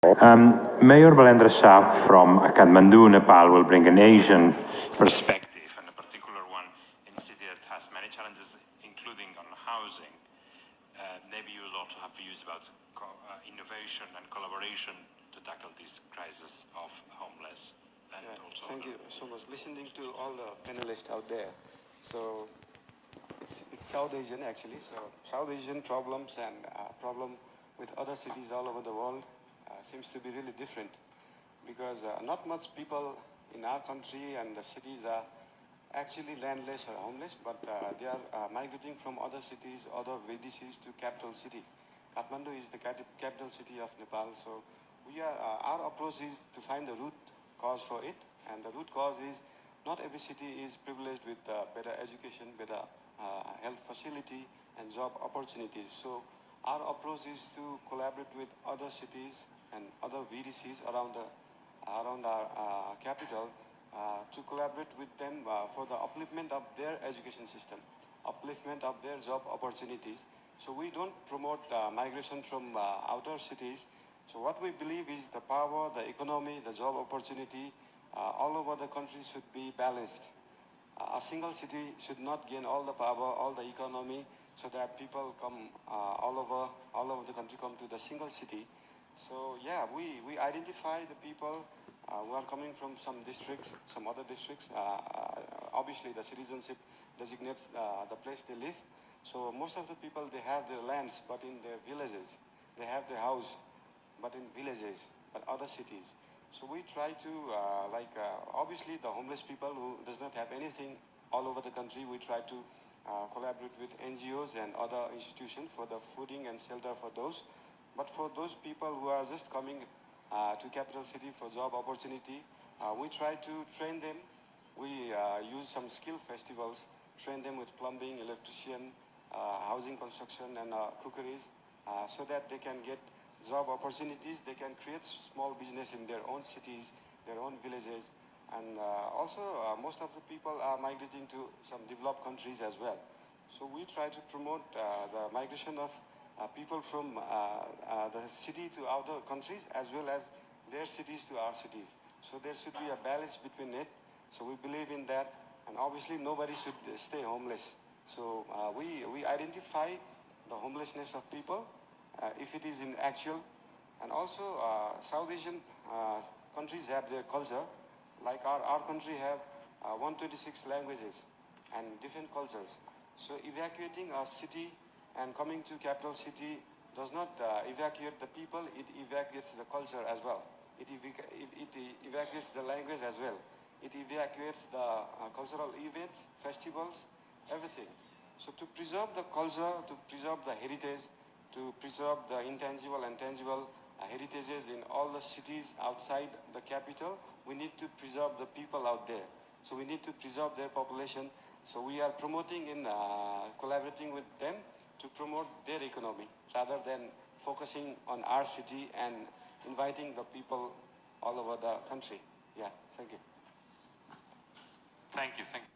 Mayor Balendra Shah from Kathmandu, Nepal will bring an Asian perspective, and a particular one in a city that has many challenges, including on housing. Maybe you will also have views about innovation and collaboration to tackle this crisis of homeless. And also thank you so much. Listening to all the panelists out there, so it's South Asian actually. So South Asian problems and problem with other cities all over the world seems to be really different, because not much people in our country and the cities are actually landless or homeless, but they are migrating from other cities, other VDCs to capital city. Kathmandu is the capital city of Nepal, so our approach is to find the root cause for it, and the root cause is not every city is privileged with better education, better health facility, and job opportunities. So our approach is to collaborate with other cities and other VDCs around our capital, to collaborate with them for the upliftment of their education system, upliftment of their job opportunities. So we don't promote migration from outer cities. So what we believe is the power, the economy, the job opportunity all over the country should be balanced. A single city should not gain all the power, all the economy, so that people come all over the country come to the single city. So yeah, we identify the people who are coming from some districts, some other districts. Obviously, the citizenship designates the place they live. So most of the people, they have their lands, but in their villages. They have their house, but in villages, but other cities. So we try to, obviously the homeless people who does not have anything all over the country, we try to collaborate with NGOs and other institutions for the fooding and shelter for those. But for those people who are just coming to capital city for job opportunity, we try to train them. We use some skill festivals, train them with plumbing, electrician, housing construction, and cookeries, so that they can get job opportunities. They can create small business in their own cities, their own villages, and also most of the people are migrating to some developed countries as well. So we try to promote the migration of people from the city to other countries, as well as their cities to our cities. So there should be a balance between it. So we believe in that, and obviously nobody should stay homeless. So we identify the homelessness of people, if it is in actual, and also South Asian countries have their culture, like our country have 126 languages and different cultures. So evacuating a city and coming to capital city does not evacuate the people, it evacuates the culture as well. It evacuates the language as well. It evacuates the cultural events, festivals, everything. So to preserve the culture, to preserve the heritage, to preserve the intangible and tangible heritages in all the cities outside the capital, we need to preserve the people out there. So we need to preserve their population. So we are promoting in collaborating with them to promote their economy, rather than focusing on our city and inviting the people all over the country. Yeah, thank you. Thank you.